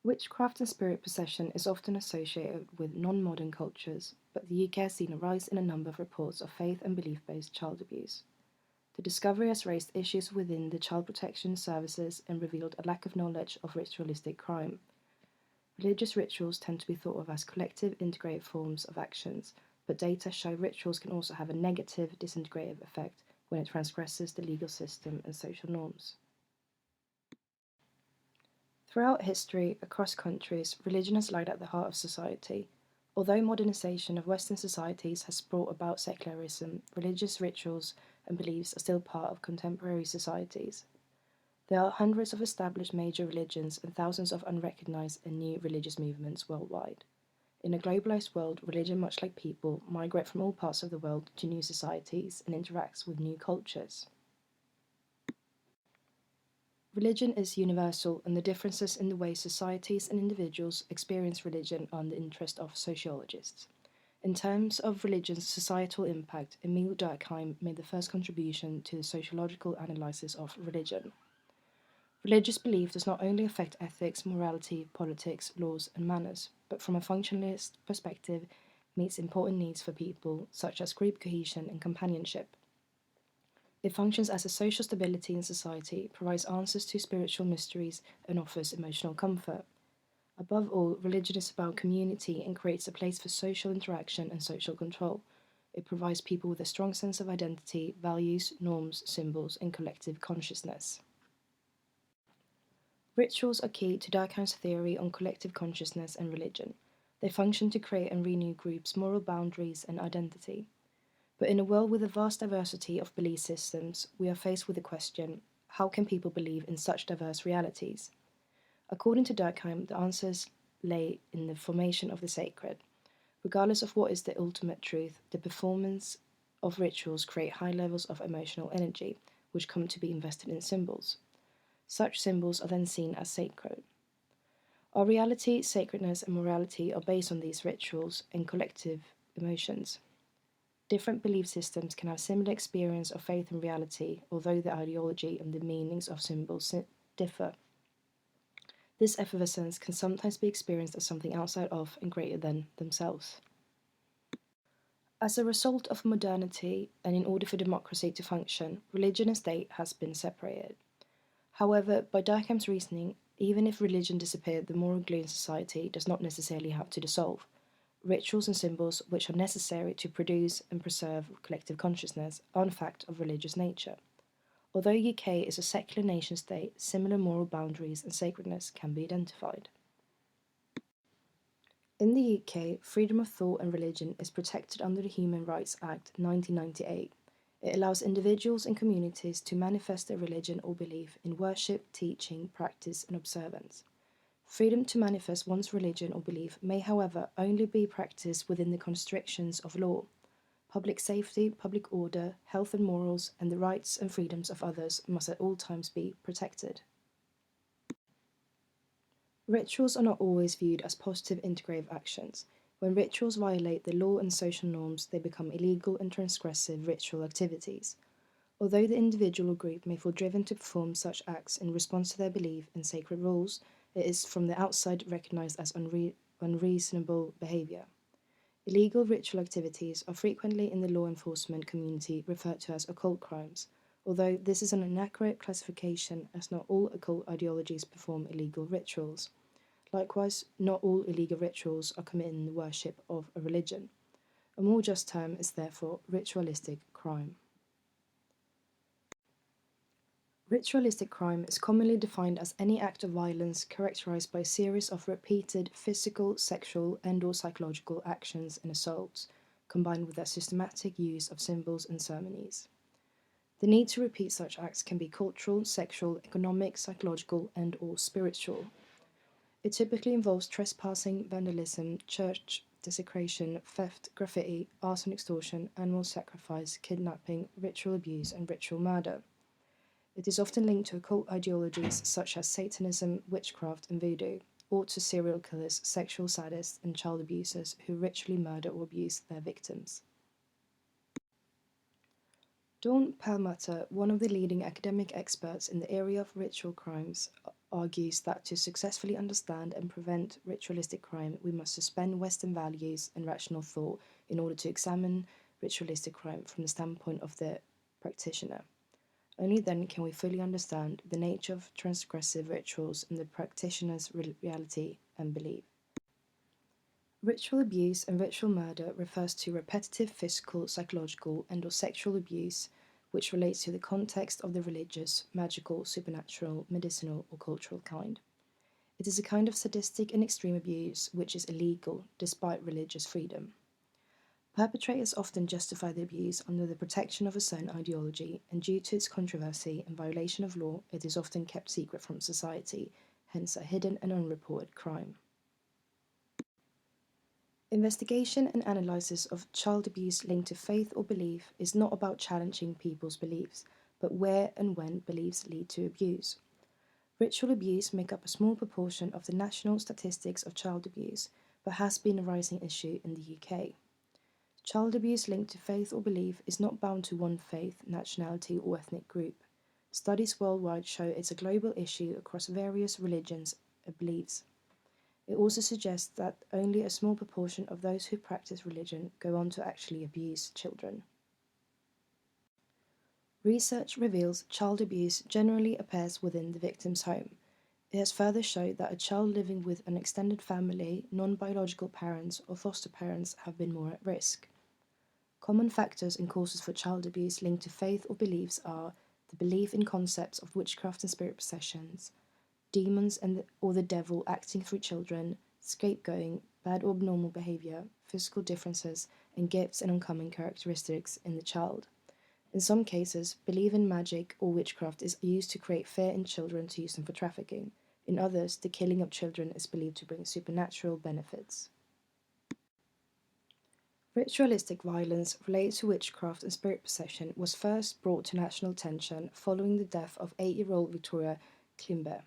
Witchcraft and spirit possession is often associated with non-modern cultures, but the UK has seen a rise in a number of reports of faith and belief-based child abuse. The discovery has raised issues within the child protection services and revealed a lack of knowledge of ritualistic crime. Religious rituals tend to be thought of as collective, integrated forms of actions, but data show rituals can also have a negative, disintegrative effect when it transgresses the legal system and social norms. Throughout history, across countries, religion has laid at the heart of society. Although modernisation of Western societies has brought about secularism, religious rituals and beliefs are still part of contemporary societies. There are hundreds of established major religions and thousands of unrecognised and new religious movements worldwide. In a globalised world, religion, much like people, migrate from all parts of the world to new societies and interacts with new cultures. Religion is universal, and the differences in the way societies and individuals experience religion are the interest of sociologists. In terms of religion's societal impact, Emile Durkheim made the first contribution to the sociological analysis of religion. Religious belief does not only affect ethics, morality, politics, laws, and manners, but from a functionalist perspective, meets important needs for people, such as group cohesion and companionship. It functions as a social stability in society, provides answers to spiritual mysteries, and offers emotional comfort. Above all, religion is about community and creates a place for social interaction and social control. It provides people with a strong sense of identity, values, norms, symbols, and collective consciousness. Rituals are key to Durkheim's theory on collective consciousness and religion. They function to create and renew groups' moral boundaries and identity. But in a world with a vast diversity of belief systems, we are faced with the question, how can people believe in such diverse realities? According to Durkheim, the answers lay in the formation of the sacred. Regardless of what is the ultimate truth, the performance of rituals create high levels of emotional energy, which come to be invested in symbols. Such symbols are then seen as sacred. Our reality, sacredness, and morality are based on these rituals and collective emotions. Different belief systems can have similar experience of faith and reality, although the ideology and the meanings of symbols differ. This effervescence can sometimes be experienced as something outside of and greater than themselves. As a result of modernity, and in order for democracy to function, religion and state has been separated. However, by Durkheim's reasoning, even if religion disappeared, the moral glue in society does not necessarily have to dissolve. Rituals and symbols, which are necessary to produce and preserve collective consciousness, are in fact of religious nature. Although UK is a secular nation-state, similar moral boundaries and sacredness can be identified. In the UK, freedom of thought and religion is protected under the Human Rights Act 1998. It allows individuals and communities to manifest their religion or belief in worship, teaching, practice, and observance. Freedom to manifest one's religion or belief may, however, only be practiced within the constrictions of law. Public safety, public order, health and morals, and the rights and freedoms of others must at all times be protected. Rituals are not always viewed as positive integrative actions. When rituals violate the law and social norms, they become illegal and transgressive ritual activities. Although the individual or group may feel driven to perform such acts in response to their belief in sacred rules, it is from the outside recognized as unreasonable behavior. Illegal ritual activities are frequently in the law enforcement community referred to as occult crimes, although this is an inaccurate classification as not all occult ideologies perform illegal rituals. Likewise, not all illegal rituals are committed in the worship of a religion. A more just term is therefore ritualistic crime. Ritualistic crime is commonly defined as any act of violence characterized by a series of repeated physical, sexual, and/or psychological actions and assaults, combined with their systematic use of symbols and ceremonies. The need to repeat such acts can be cultural, sexual, economic, psychological, and/or spiritual. It typically involves trespassing, vandalism, church desecration, theft, graffiti, arson, extortion, animal sacrifice, kidnapping, ritual abuse, and ritual murder. It is often linked to occult ideologies such as Satanism, witchcraft, and voodoo, or to serial killers, sexual sadists, and child abusers who ritually murder or abuse their victims. Dawn Perlmutter, one of the leading academic experts in the area of ritual crimes, argues that to successfully understand and prevent ritualistic crime, we must suspend Western values and rational thought in order to examine ritualistic crime from the standpoint of the practitioner. Only then can we fully understand the nature of transgressive rituals and the practitioner's reality and belief. Ritual abuse and ritual murder refers to repetitive physical, psychological, and/or sexual abuse which relates to the context of the religious, magical, supernatural, medicinal, or cultural kind. It is a kind of sadistic and extreme abuse which is illegal despite religious freedom. Perpetrators often justify the abuse under the protection of a certain ideology, and due to its controversy and violation of law, it is often kept secret from society, hence a hidden and unreported crime. Investigation and analysis of child abuse linked to faith or belief is not about challenging people's beliefs, but where and when beliefs lead to abuse. Ritual abuse make up a small proportion of the national statistics of child abuse, but has been a rising issue in the UK. Child abuse linked to faith or belief is not bound to one faith, nationality, or ethnic group. Studies worldwide show it's a global issue across various religions and beliefs. It also suggests that only a small proportion of those who practice religion go on to actually abuse children. Research reveals child abuse generally appears within the victim's home. It has further shown that a child living with an extended family, non-biological parents, or foster parents have been more at risk. Common factors and causes for child abuse linked to faith or beliefs are the belief in concepts of witchcraft and spirit possessions, demons or the devil acting through children, scapegoating, bad or abnormal behavior, physical differences, and gifts and uncommon characteristics in the child. In some cases, belief in magic or witchcraft is used to create fear in children to use them for trafficking. In others, the killing of children is believed to bring supernatural benefits. Ritualistic violence related to witchcraft and spirit possession was first brought to national attention following the death of 8-year-old Victoria Klimber.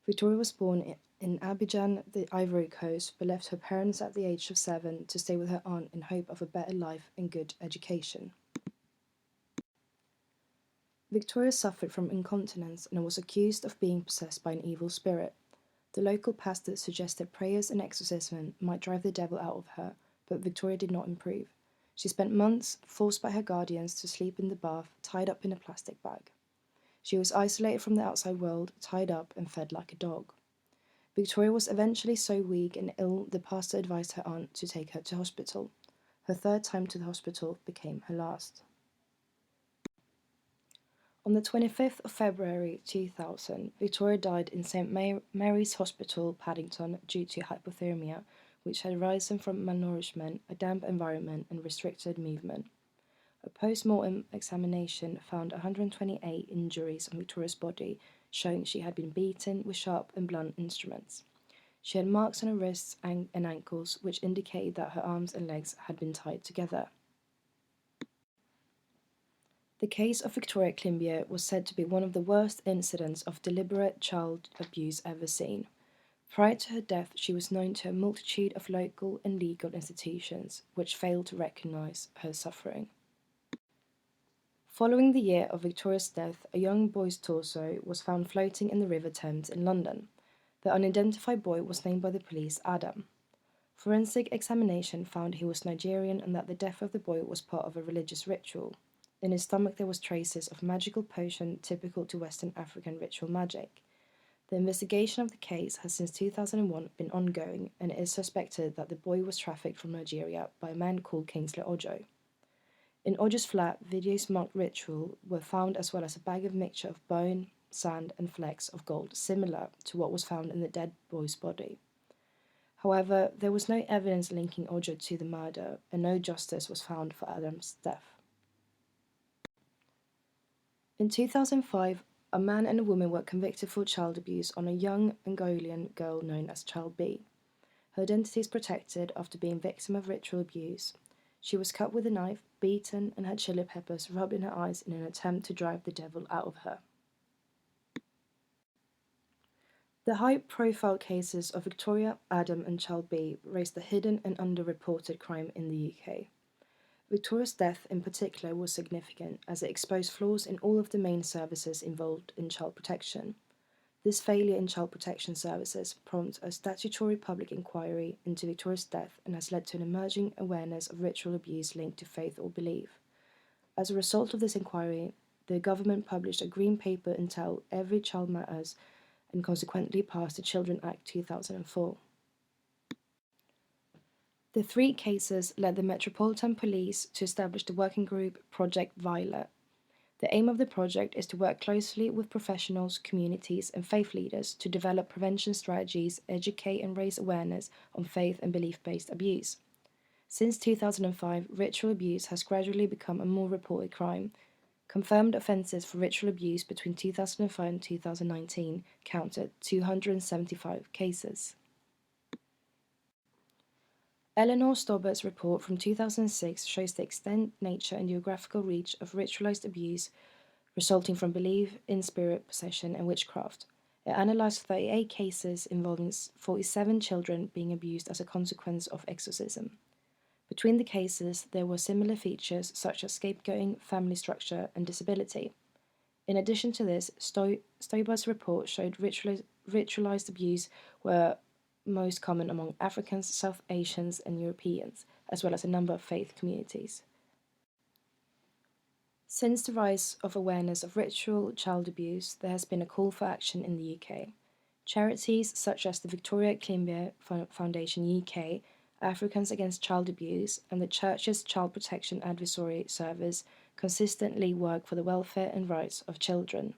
Victoria was born in Abidjan, the Ivory Coast, but left her parents at the age of 7 to stay with her aunt in hope of a better life and good education. Victoria suffered from incontinence and was accused of being possessed by an evil spirit. The local pastor suggested prayers and exorcism might drive the devil out of her, but Victoria did not improve. She spent months forced by her guardians to sleep in the bath, tied up in a plastic bag. She was isolated from the outside world, tied up, and fed like a dog. Victoria was eventually so weak and ill the pastor advised her aunt to take her to hospital. Her third time to the hospital became her last. On the 25th of February 2000, Victoria died in St Mary's Hospital, Paddington, due to hypothermia, which had arisen from malnourishment, a damp environment, and restricted movement. A post-mortem examination found 128 injuries on Victoria's body, showing she had been beaten with sharp and blunt instruments. She had marks on her wrists and ankles, which indicated that her arms and legs had been tied together. The case of Victoria Klimbier was said to be one of the worst incidents of deliberate child abuse ever seen. Prior to her death, she was known to a multitude of local and legal institutions, which failed to recognise her suffering. Following the year of Victoria's death, a young boy's torso was found floating in the River Thames in London. The unidentified boy was named by the police Adam. Forensic examination found he was Nigerian and that the death of the boy was part of a religious ritual. In his stomach there was traces of magical potion typical to Western African ritual magic. The investigation of the case has since 2001 been ongoing, and it is suspected that the boy was trafficked from Nigeria by a man called Kingsley Ojo. In Ojo's flat, videos marked ritual were found as well as a bag of mixture of bone, sand, and flecks of gold similar to what was found in the dead boy's body. However, there was no evidence linking Ojo to the murder, and no justice was found for Adam's death. In 2005, a man and a woman were convicted for child abuse on a young Angolan girl known as Child B. Her identity is protected after being victim of ritual abuse. She was cut with a knife, beaten, and had chili peppers rubbed in her eyes in an attempt to drive the devil out of her. The high-profile cases of Victoria, Adam, and Child B raised the hidden and underreported crime in the UK. Victoria's death in particular was significant as it exposed flaws in all of the main services involved in child protection. This failure in child protection services prompted a statutory public inquiry into Victoria's death and has led to an emerging awareness of ritual abuse linked to faith or belief. As a result of this inquiry, the government published a green paper entitled Every Child Matters and consequently passed the Children Act 2004. The three cases led the Metropolitan Police to establish the working group Project Violet. The aim of the project is to work closely with professionals, communities, and faith leaders to develop prevention strategies, educate and raise awareness on faith and belief-based abuse. Since 2005, ritual abuse has gradually become a more reported crime. Confirmed offences for ritual abuse between 2005 and 2019 counted 275 cases. Eleanor Staubert's report from 2006 shows the extent, nature, and geographical reach of ritualized abuse resulting from belief in spirit possession and witchcraft. It analyzed 38 cases involving 47 children being abused as a consequence of exorcism. Between the cases, there were similar features such as scapegoating, family structure, and disability. In addition to this, Staubert's report showed ritualized abuse were most common among Africans, South Asians, and Europeans, as well as a number of faith communities. Since the rise of awareness of ritual child abuse, there has been a call for action in the UK. Charities such as the Victoria Climbier Foundation UK, Africans Against Child Abuse, and the Church's Child Protection Advisory Service consistently work for the welfare and rights of children.